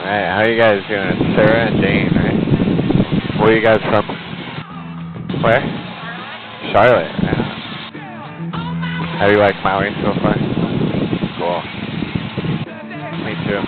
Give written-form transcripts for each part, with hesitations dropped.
Alright, how you guys doing? It's Sarah and Dane, right? Where are you guys from? Where? Charlotte, yeah. How do you like Maui so far? Cool. Me too.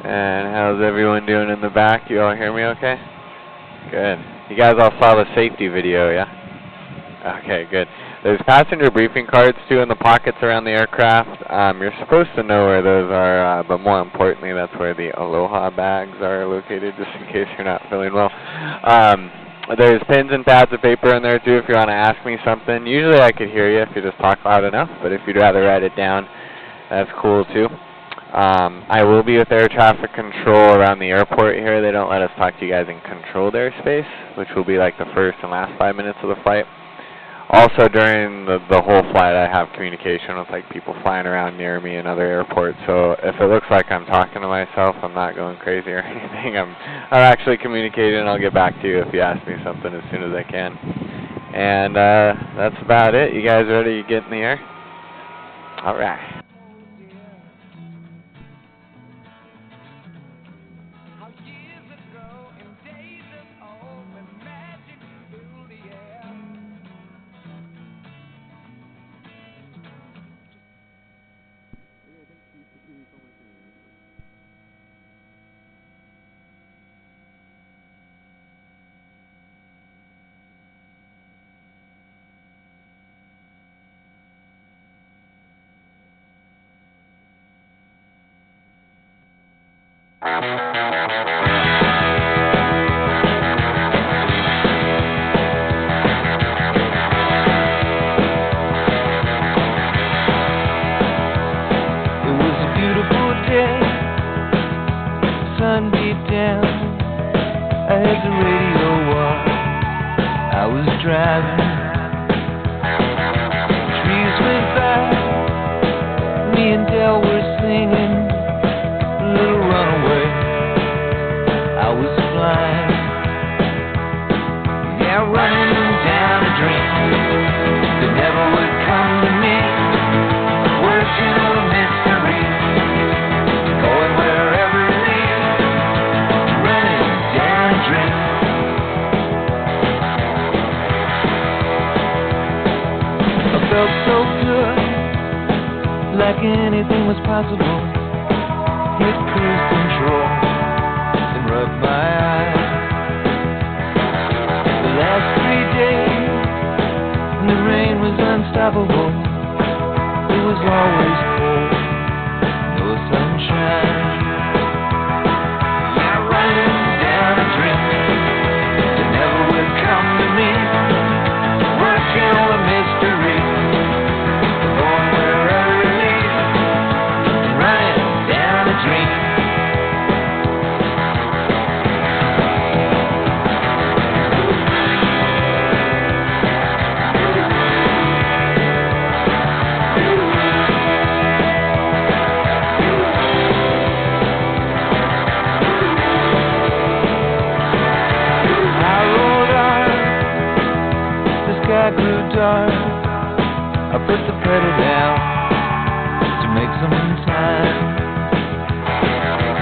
And how's everyone doing in the back? You all hear me okay? Good. You guys all saw the safety video, yeah? Okay, good. There's passenger briefing cards, too, in the pockets around the aircraft. You're supposed to know where those are, but more importantly, that's where the Aloha bags are located, just in case you're not feeling well. There's pens and pads of paper in there, too, if you want to ask me something. Usually I could hear you if you just talk loud enough, but if you'd rather write it down, that's cool, too. I will be with air traffic control around the airport here. They don't let us talk to you guys in controlled airspace, which will be like the first and last 5 minutes of the flight. Also, during the whole flight, I have communication with like people flying around near me in other airports. So if it looks like I'm talking to myself, I'm not going crazy or anything. I'm actually communicating, and I'll get back to you if you ask me something as soon as I can. And that's about it. You guys ready to get in the air? All right. Sun beat down, I had the radio on, I was driving, trees went by, me and Del were singing, a little runaway, I was flying, yeah, running down a dream, that never would come to me, working on a mystery, going wherever it leads. Felt so good, like anything was possible. Hit cruise control and rub my eyes. The last 3 days, the rain was unstoppable. It was always cold, no sunshine. Yeah, running down a dream that never would come to me. Working on a mystery. I grew dark, I put the pedal down to make some time.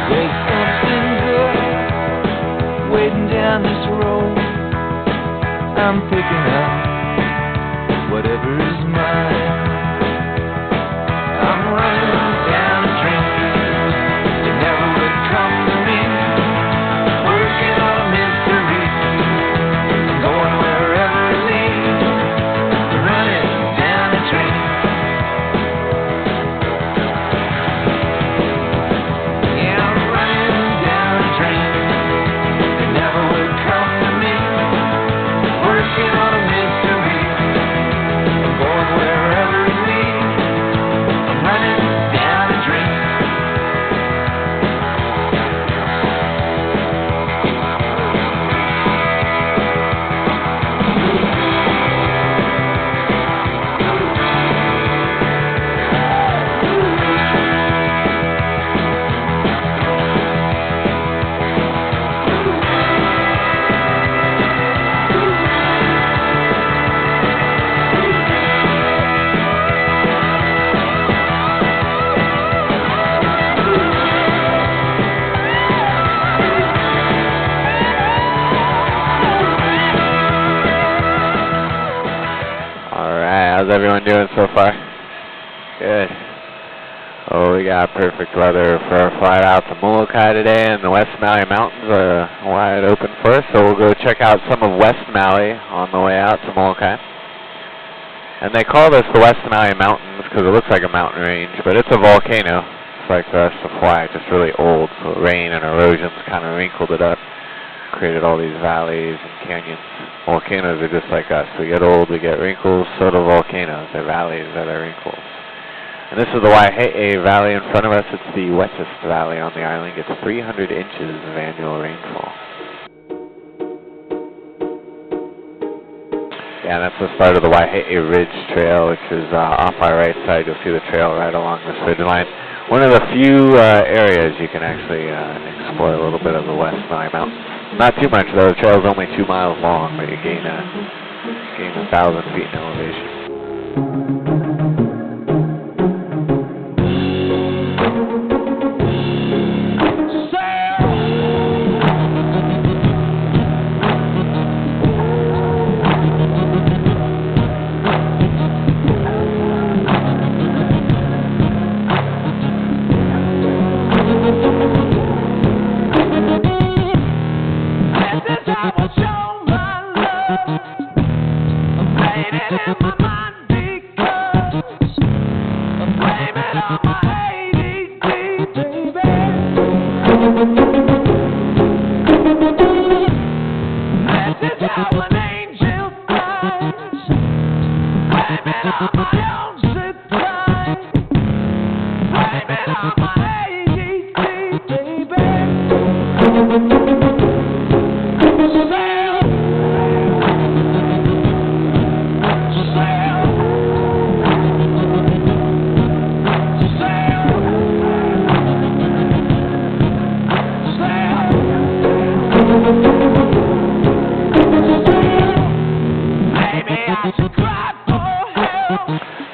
There's something good waiting down this road. I'm picking up whatever's mine. I'm running down a dream that never would come to me. Working on a mystery, going wherever it leads. Working on a mystery, I'm going so far? Good. Oh, we got perfect weather for our flight out to Molokai today, and the West Maui Mountains are wide open for us, so we'll go check out some of West Maui on the way out to Molokai. And they call this the West Maui Mountains because it looks like a mountain range, but it's a volcano. It's like the rest of Hawaii, just really old, so rain and erosions kind of wrinkled it up, created all these valleys and canyons. Volcanoes are just like us. We get old, we get wrinkles, so do volcanoes. They're valleys, they're wrinkles. And this is the Waihe'e Valley in front of us. It's the wettest valley on the island. It's 300 inches of annual rainfall. Yeah, that's the start of the Waihe'e Ridge Trail, which is off our right side. You'll see the trail right along this ridge line. One of the few areas you can actually explore a little bit of the West Maui Mountains. Not too much, though. The trail's only 2 miles long, but you gain 1,000 feet in elevation.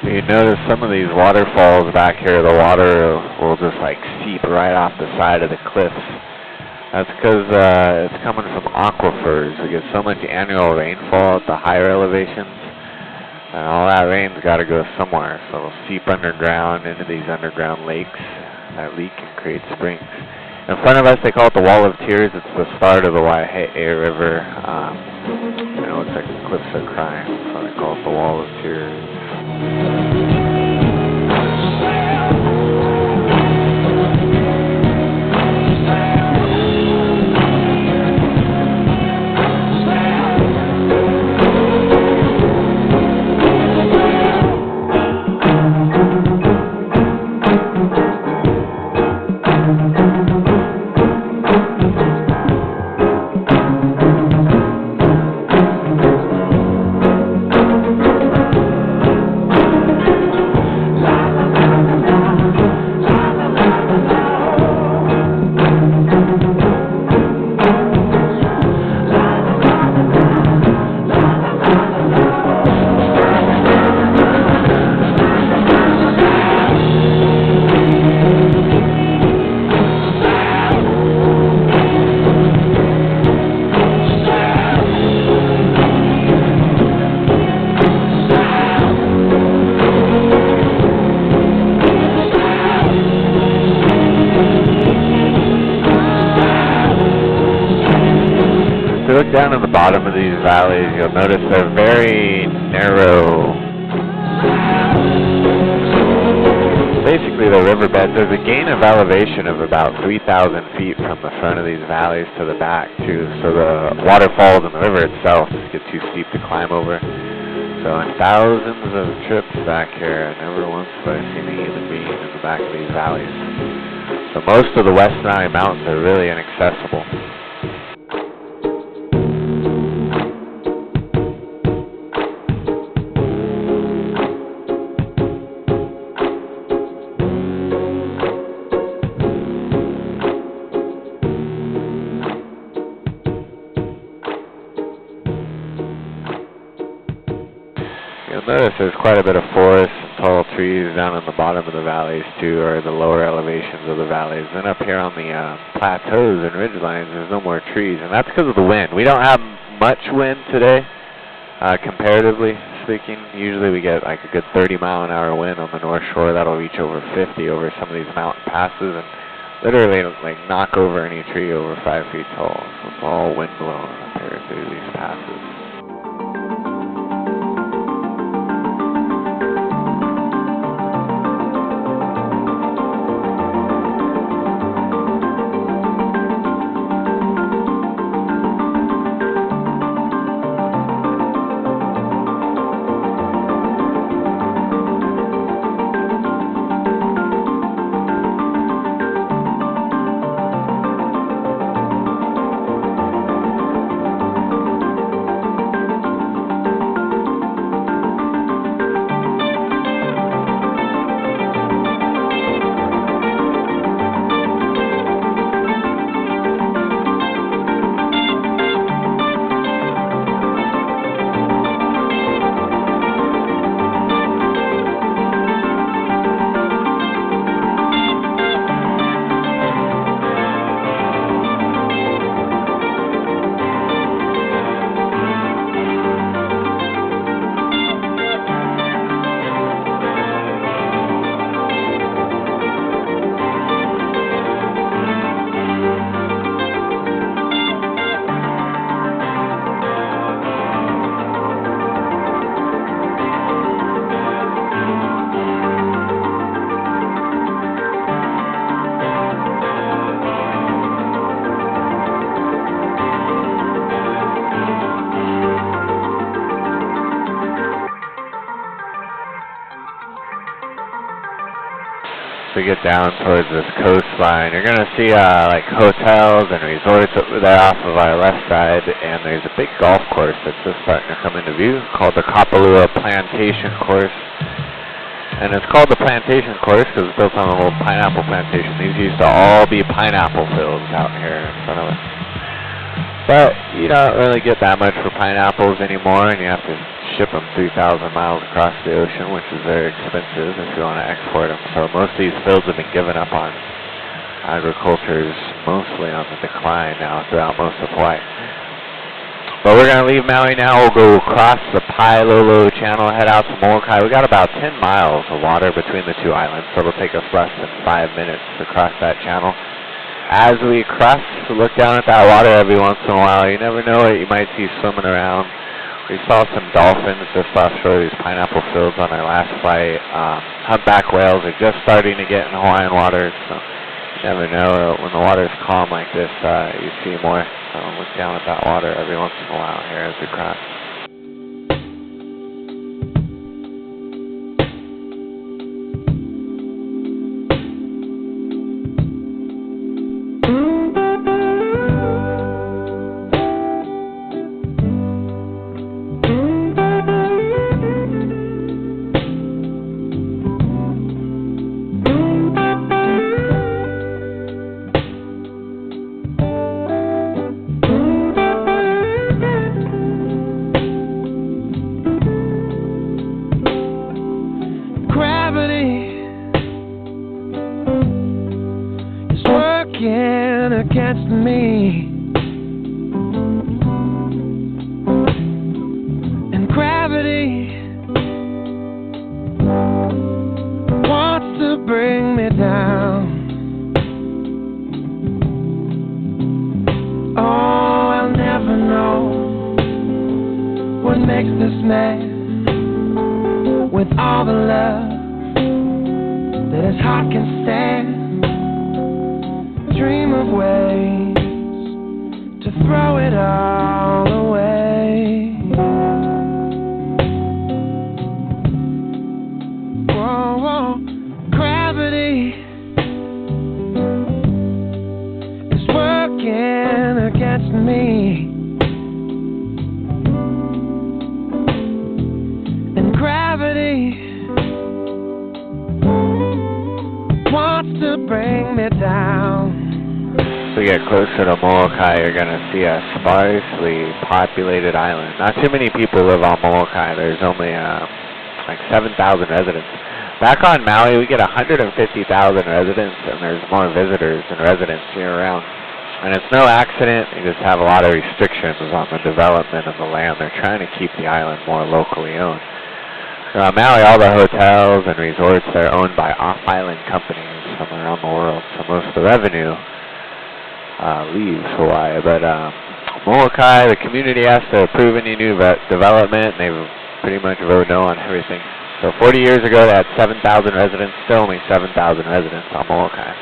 You notice some of these waterfalls back here, the water will just like seep right off the side of the cliffs. That's because it's coming from aquifers. We get so much annual rainfall at the higher elevations, and all that rain's got to go somewhere. So it'll seep underground into these underground lakes that leak and create springs. In front of us, they call it the Wall of Tears. It's the start of the Waihe'e River. It looks like the cliffs are crying, so they call it the Wall of Tears. If you look down at the bottom of these valleys, you'll notice they're very narrow. Basically, the riverbeds, there's a gain of elevation of about 3,000 feet from the front of these valleys to the back, too. So the waterfalls and the river itself just get too steep to climb over. So in thousands of trips back here, never once have I seen a human being in the back of these valleys. So most of the West Maui Mountains are really inaccessible. You'll notice there's quite a bit of forest and tall trees down in the bottom of the valleys too, or the lower elevations of the valleys. And up here on the plateaus and ridgelines, there's no more trees, and that's because of the wind. We don't have much wind today, comparatively, speaking. Usually we get like a good 30-mile-an-hour wind on the North Shore. That'll reach over 50 over some of these mountain passes and literally like knock over any tree over 5 feet tall. So it's all wind blowing up here through these passes. We get down towards this coastline, you're going to see like hotels and resorts over there off of our left side, and there's a big golf course that's just starting to come into view called the Kapalua Plantation Course. And it's called the Plantation Course because it's built on a little pineapple plantation. These used to all be pineapple fields out here in front of us. But you don't really get that much for pineapples anymore, and you have to ship them 3,000 miles across the ocean, which is very expensive if you want to export them. So most of these fields have been given up on. Agriculture is mostly on the decline now throughout most of Hawaii. But we're going to leave Maui now. We'll go across the Pailolo Channel, head out to Molokai. We got about 10 miles of water between the two islands, so it'll take us less than 5 minutes to cross that channel. As we cross, look down at that water every once in a while. You never know what you might see swimming around. We saw some dolphins just offshore these pineapple fields on our last flight. Humpback whales are just starting to get in Hawaiian waters, so you never know. When the water's calm like this, you see more. So look down at that water every once in a while here as we cross. Against me, and gravity wants to bring me down. Oh, I'll never know what makes this man with all the love that his heart can stand. Dream of ways to throw it all away. Whoa, whoa. Gravity is working against me, and gravity wants to bring me down. As we get closer to Molokai, you're going to see a sparsely populated island. Not too many people live on Molokai. There's only like 7,000 residents. Back on Maui, we get 150,000 residents, and there's more visitors than residents year-round. And it's no accident. They just have a lot of restrictions on the development of the land. They're trying to keep the island more locally owned. Maui, all the hotels and resorts, they're owned by off-island companies from around the world. So most of the revenue leaves Hawaii. But Molokai, the community has to approve any new development, and they pretty much vote no on everything. So 40 years ago, they had 7,000 residents. Still only 7,000 residents on Molokai.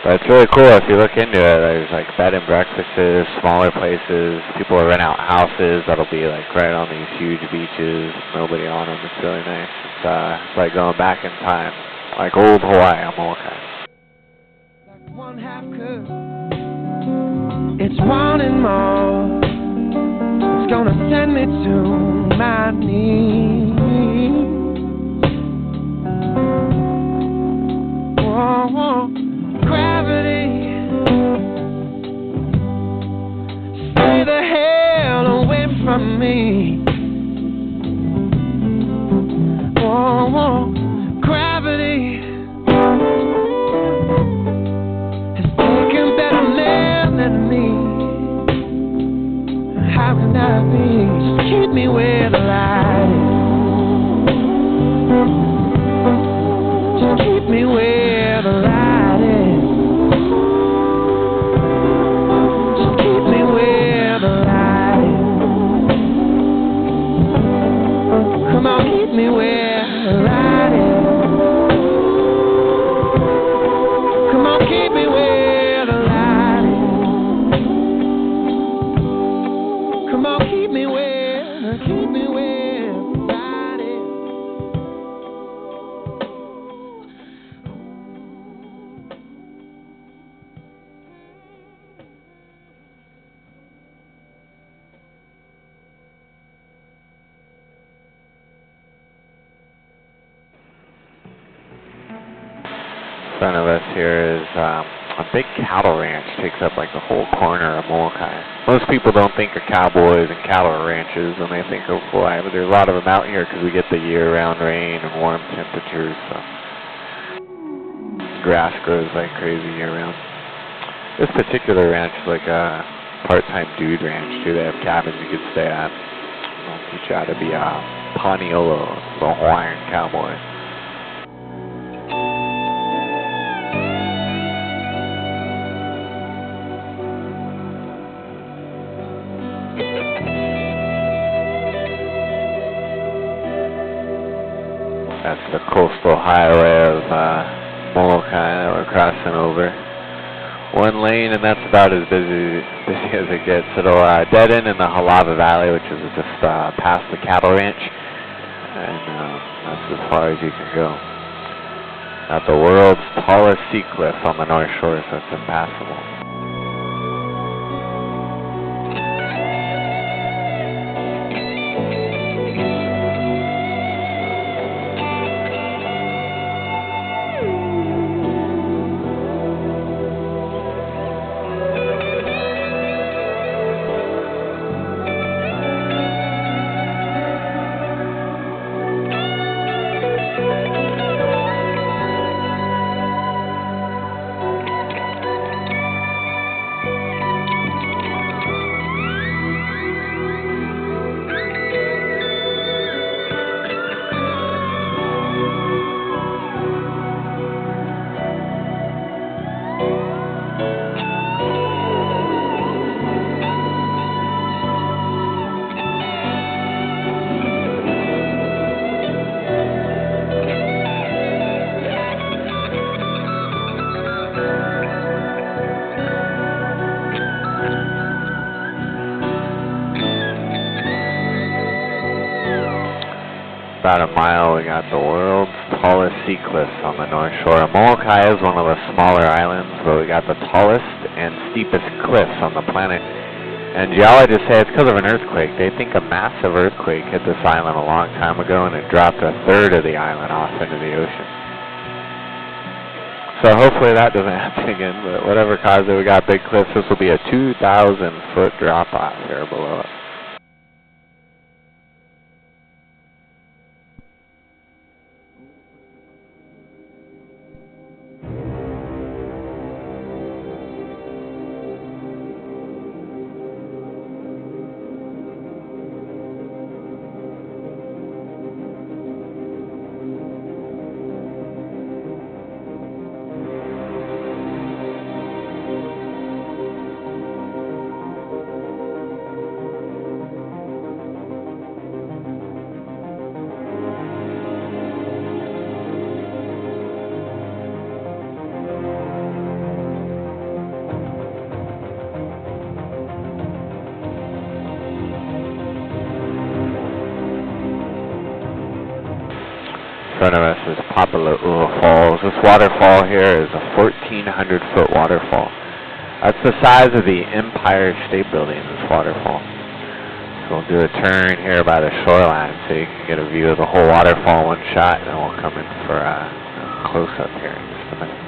But it's really cool if you look into it. There's like bed and breakfasts, smaller places. People will rent out houses that'll be like right on these huge beaches. Nobody on them. It's really nice. It's like going back in time, like old Hawaii on Molokai. Like one half cup, it's wanting more. It's gonna send me to my knees. Whoa, whoa. Gravity, stay the hell away from me. Whoa, whoa. Gravity has taken better men than me. How can that be? Just keep me where the light is. Just keep me where the light is. Just keep me where the light is. Come on, keep me where the light is. Come on, keep me where the light is. Come on, keep me where the light is. In front of us here is a big cattle ranch. Takes up like the whole corner of Molokai. Most people don't think of cowboys and cattle ranches when they think of Hawaii, but there's a lot of them out here because we get the year-round rain and warm temperatures. So grass grows like crazy year-round. This particular ranch is like a part-time dude ranch too. They have cabins you could stay at. They'll teach you how to be a paniolo, the Hawaiian cowboy. That's the coastal highway of Molokai that we're crossing over. One lane, and that's about as busy as it gets. It'll dead end in the Halava Valley, which is just past the cattle ranch, and that's as far as you can go. At the world's tallest sea cliff on the North Shore, so it's impassable. About a mile, we got the world's tallest sea cliffs on the North Shore. Molokai is one of the smaller islands, but we got the tallest and steepest cliffs on the planet. And geologists say it's because of an earthquake. They think a massive earthquake hit this island a long time ago, and it dropped a third of the island off into the ocean. So hopefully that doesn't happen again, but whatever caused it, we got big cliffs. This will be a 2,000-foot drop-off here below us. is Papala'ua Falls. This waterfall here is a 1,400-foot waterfall. That's the size of the Empire State Building, this waterfall. So we'll do a turn here by the shoreline so you can get a view of the whole waterfall in one shot, and then we'll come in for a close-up here in just a minute.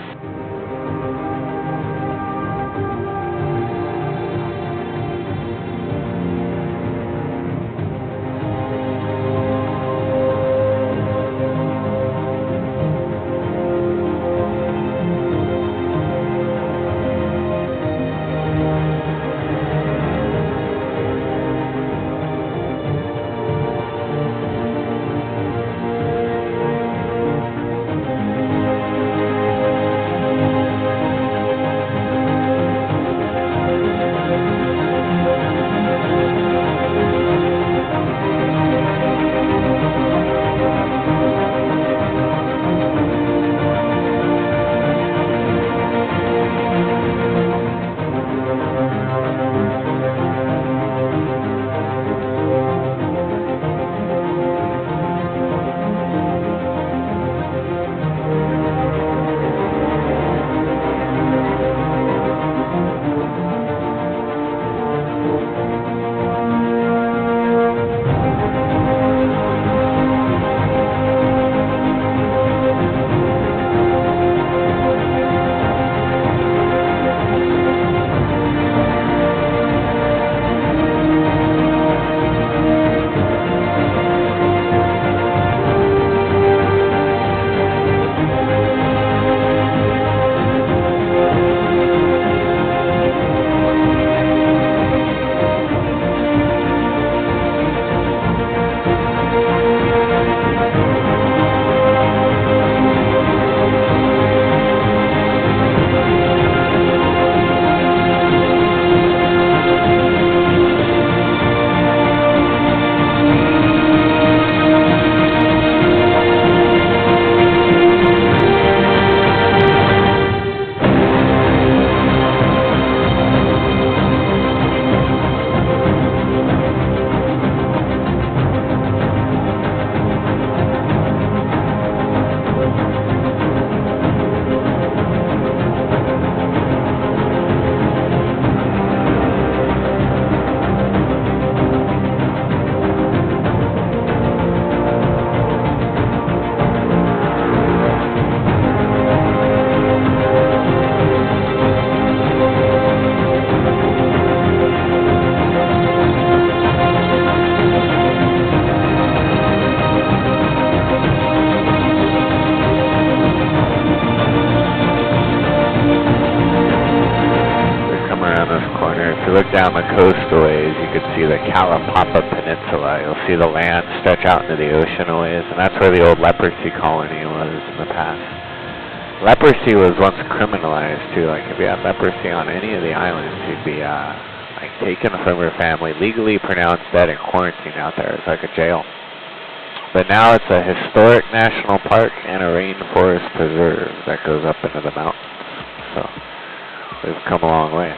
Look down the coast a ways, you can see the Kalapapa Peninsula. You'll see the land stretch out into the ocean a ways, and that's where the old leprosy colony was in the past. Leprosy was once criminalized too. Like if you had leprosy on any of the islands, you'd be like taken from your family, legally pronounced dead, and quarantined out there. It's like a jail. But now it's a historic national park and a rainforest preserve that goes up into the mountains. So we've come a long way.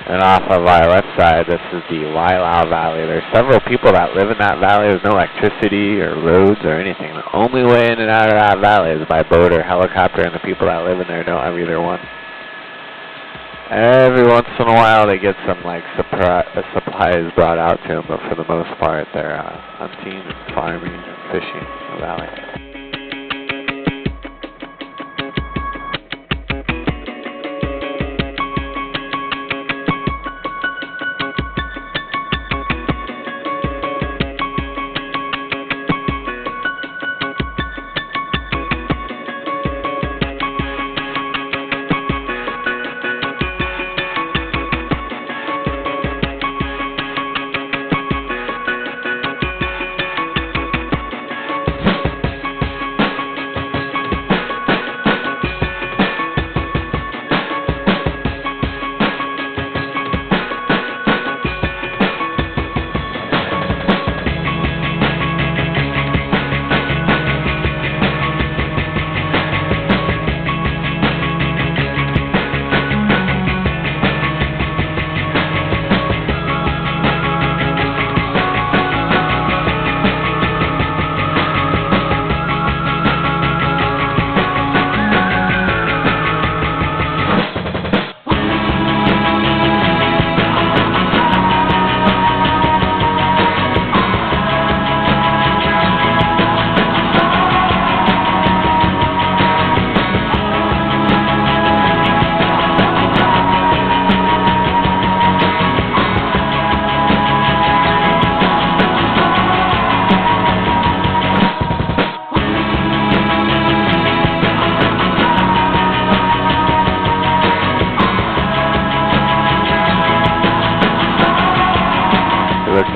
And off of our left side, this is the Wailau Valley. There's several people that live in that valley. There's no electricity or roads or anything. The only way in and out of that valley is by boat or helicopter, and the people that live in there don't have either one. Every once in a while, they get some like supplies brought out to them, but for the most part, they're hunting and farming and fishing in the valley.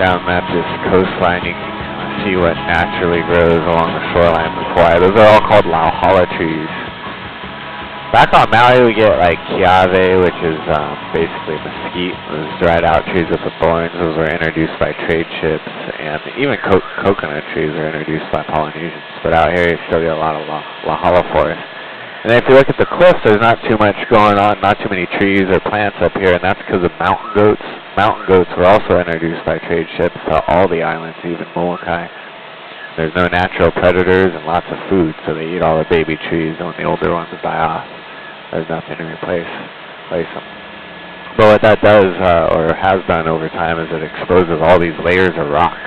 down at this coastline, you can kind of see what naturally grows along the shoreline of Hawaii. Those are all called lauhala trees. Back on Maui, we get like kiave, which is basically mesquite. Those dried out trees with the thorns. Those were introduced by trade ships, and even coconut trees are introduced by Polynesians. But out here, you still get a lot of lauhala forest. And if you look at the cliffs, there's not too much going on, not too many trees or plants up here, and that's because of mountain goats. Mountain goats were also introduced by trade ships to all the islands, even Molokai. There's no natural predators and lots of food, so they eat all the baby trees, and when the older ones die off, there's nothing to replace them. But what that does, or has done over time, is it exposes all these layers of rock.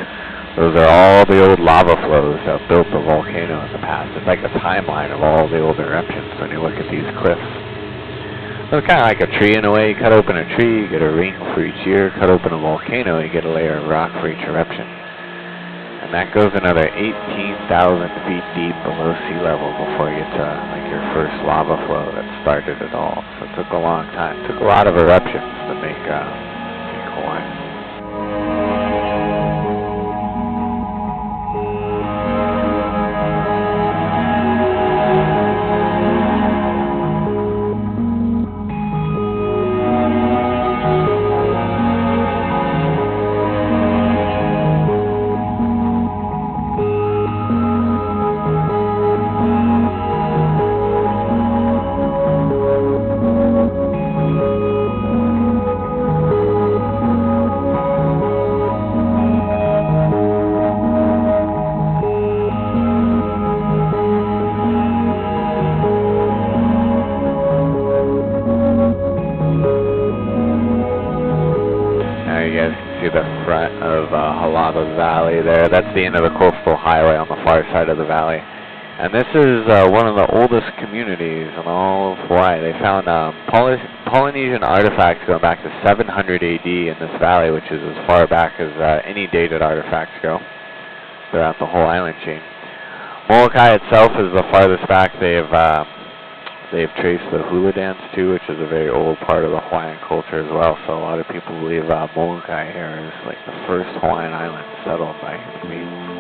Those are all the old lava flows that built the volcano in the past. It's like a timeline of all the old eruptions when you look at these cliffs. So it's kind of like a tree in a way. You cut open a tree, you get a ring for each year. Cut open a volcano, you get a layer of rock for each eruption. And that goes another 18,000 feet deep below sea level before you get to like your first lava flow that started it all. So it took a long time. It took a lot of eruptions to make Hawaii. There. That's the end of the coastal highway on the far side of the valley. And this is one of the oldest communities in all of Hawaii. They found Polynesian artifacts going back to 700 AD in this valley, which is as far back as any dated artifacts go throughout the whole island chain. Molokai itself is the farthest back. They've traced the hula dance too, which is a very old part of the Hawaiian culture as well. So a lot of people believe Molokai here is like the first Hawaiian island settled by human beings.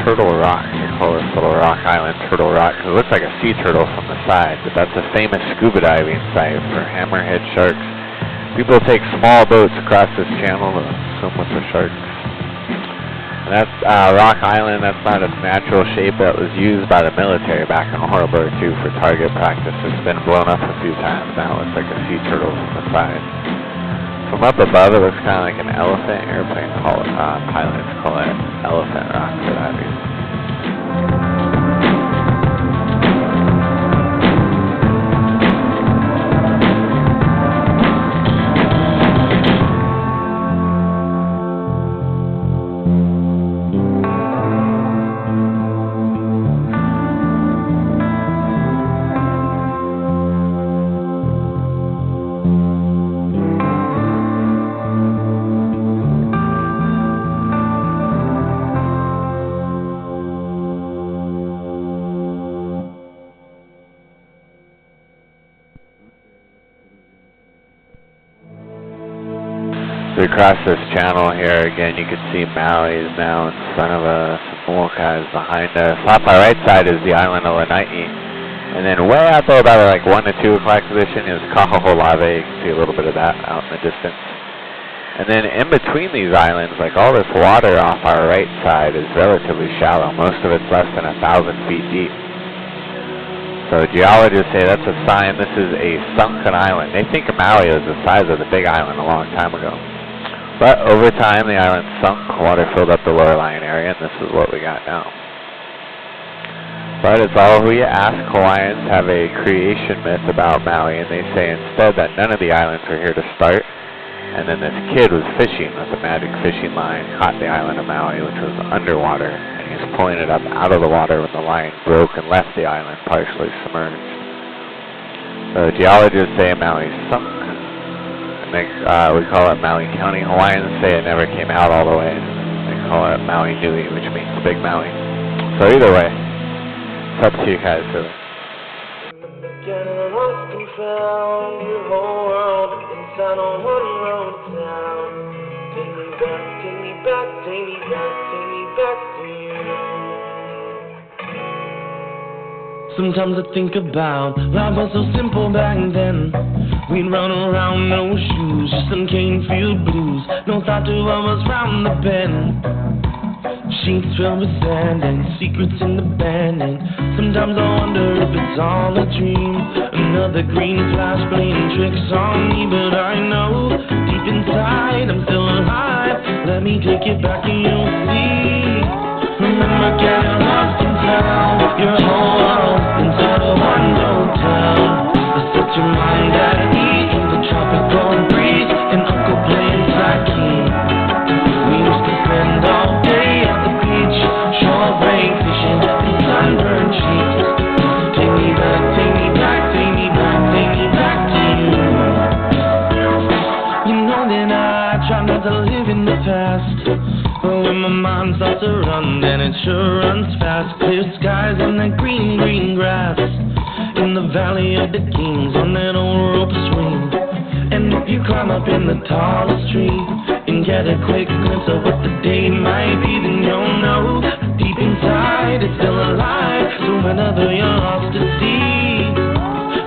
Turtle Rock. They call this little rock island Turtle Rock because it looks like a sea turtle from the side, but that's a famous scuba diving site for hammerhead sharks. People take small boats across this channel to swim with the sharks. And that's Rock Island. That's not its natural shape. That was used by the military back in World War II for target practice. It's been blown up a few times. Now it looks like a sea turtle from the side. From up above, it looks kind of like an elephant. Airplane pilots call it Elephant Rock for that reason. We cross this channel here again. You can see Maui is now in front of us. Molokai is behind us. Off our right side is the island of Lanai. And then way out there, about like 1 to 2 o'clock position, is Kaho'olawe. You can see a little bit of that out in the distance. And then in between these islands, like all this water off our right side is relatively shallow. Most of it's less than 1,000 feet deep. So geologists say that's a sign this is a sunken island. They think Maui was the size of the big island a long time ago. But over time, the island sunk, water filled up the lower lying area, and this is what we got now. But it's all who you ask. Hawaiians have a creation myth about Maui, and they say instead that none of the islands were here to start, and then this kid was fishing with a magic fishing line, caught the island of Maui, which was underwater, and he was pulling it up out of the water when the line broke and left the island partially submerged. So geologists say Maui sunk, and we call it Maui County. Hawaiians say it never came out all the way. They call it Maui Nui, which means Big Maui. So either way, it's up to you guys, really. Getting lost and found your whole world inside of one road town. Take me back, take me back, take me back, take me back to you. Sometimes I think about life was so simple back then. We'd run around, no shoes, just some cane field blues. No thought to what was round the bend. Sheets filled with sand and secrets in the band. And sometimes I wonder if it's all a dream. Another green flash playing tricks on me. But I know deep inside I'm still alive. Let me take you back and you'll see. Remember getting lost in town, your whole world inside of one hotel. Set your mind at ease in the tropical breeze and Uncle playing key. We used to spend all day at the beach, shore break fishing and sunburned cheeks. Take me back, take me back, take me back, take me back to you. You know that I try not to live in the past, but when my mind starts to run, then it sure runs fast. Clear skies and that green, green grass in the valley of the kings on that old rope swing. And if you climb up in the tallest tree and get a quick glimpse of what the day might be, then you'll know deep inside it's still alive. So whenever you're lost at sea,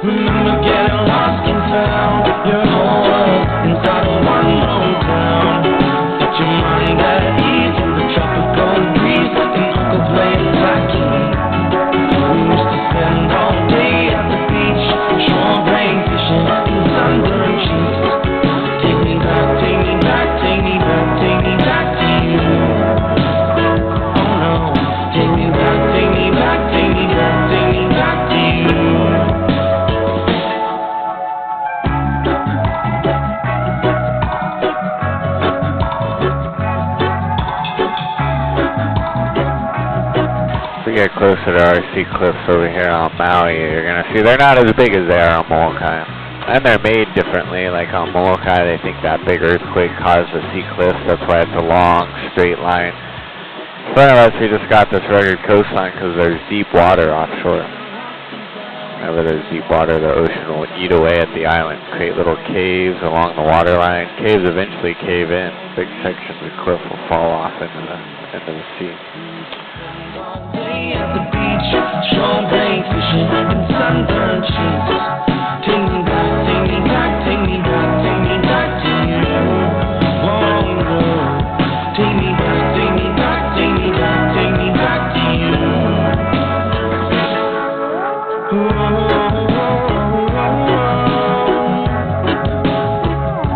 remember getting lost and found your whole world inside of one little town. Set your mind at ease in the tropical breeze and Uncle playing key. We used to spend all day at the beach, shore break fishing and sunburned cheeks. Take me back, take me back, take me back, take me back to you. Oh no, take me back, take me back, take me back, take me back to you. If we get closer to our sea cliffs over here on Maui, you're going to see they're not as big as they are on Molokai. And they're made differently. Like on Molokai, they think that big earthquake caused the sea cliffs. That's why it's a long, straight line. In front of us, we just got this rugged coastline because there's deep water offshore. Whenever there's deep water, the ocean will eat away at the island, create little caves along the waterline. Caves eventually cave in. Big sections of cliff will fall off into the sea. At the beach, shore break fishing and sunburned cheeks. Take me back, take me back, take me back, take me back to you. Oh no, take me back, take me back, take me back, take me back to you.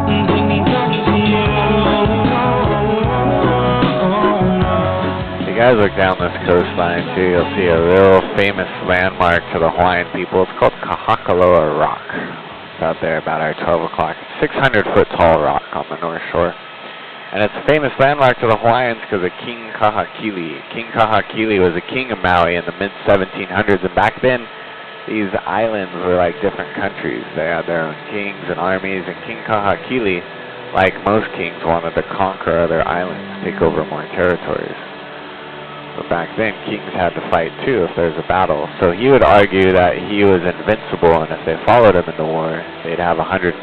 Take me back to you. If you guys look down this coastline too, you'll see a real famous landmark to the Hawaiian people. It's called Kahakaloa Rock. It's out there about our 12 o'clock. It's 600-foot tall rock on the North Shore. And it's a famous landmark to the Hawaiians because of King Kahakili. King Kahakili was a king of Maui in the mid-1700s, and back then these islands were like different countries. They had their own kings and armies, and King Kahakili, like most kings, wanted to conquer other islands, take over more territories. But back then, kings had to fight too if there's a battle. So he would argue that he was invincible, and if they followed him in the war, they'd have a 100%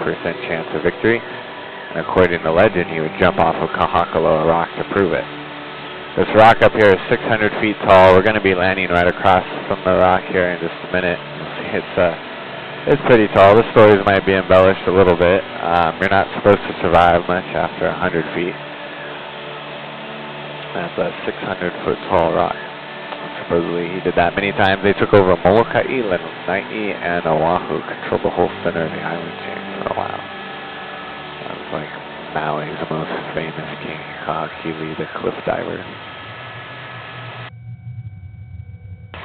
chance of victory. And according to legend, he would jump off of Kahakaloa Rock to prove it. This rock up here is 600 feet tall. We're going to be landing right across from the rock here in just a minute. It's pretty tall. The stories might be embellished a little bit. You're not supposed to survive much after 100 feet. That's a 600-foot tall rock. Supposedly he did that many times. They took over Molokai, Lanai, and Oahu, controlled the whole center of the island chain for a while. That was like Maui's most famous king, Kahakili, the cliff diver.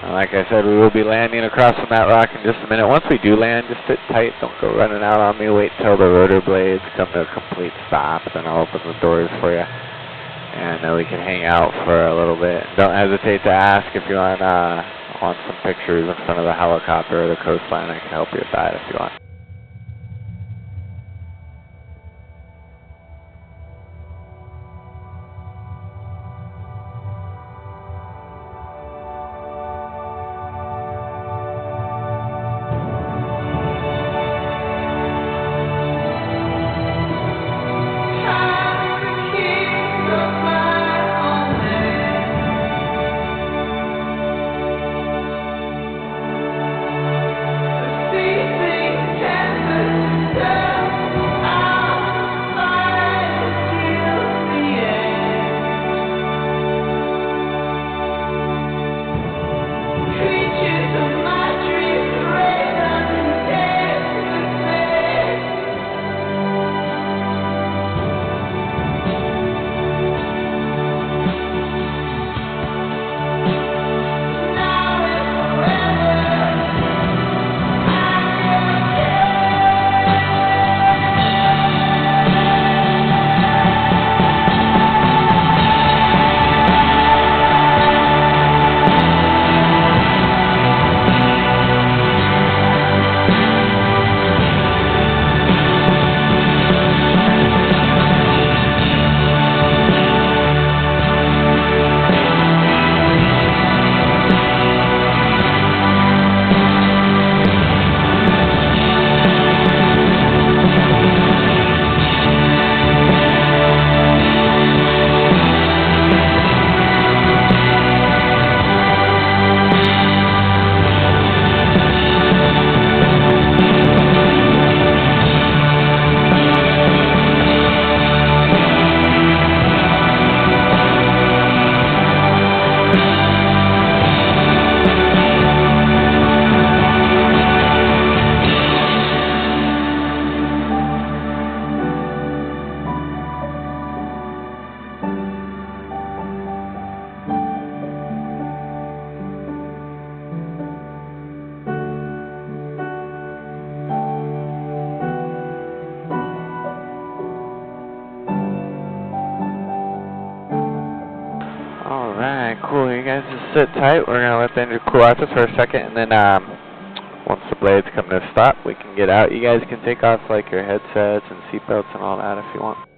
And like I said, we will be landing across from that rock in just a minute. Once we do land, just sit tight. Don't go running out on me. Wait till the rotor blades come to a complete stop, then I'll open the doors for you. And then we can hang out for a little bit. Don't hesitate to ask if you want some pictures in front of the helicopter or the coastline. I can help you with that if you want. Alright, cool. You guys just sit tight. We're going to let the engine cool out just for a second, and then once the blades come to a stop, we can get out. You guys can take off like your headsets and seatbelts and all that if you want.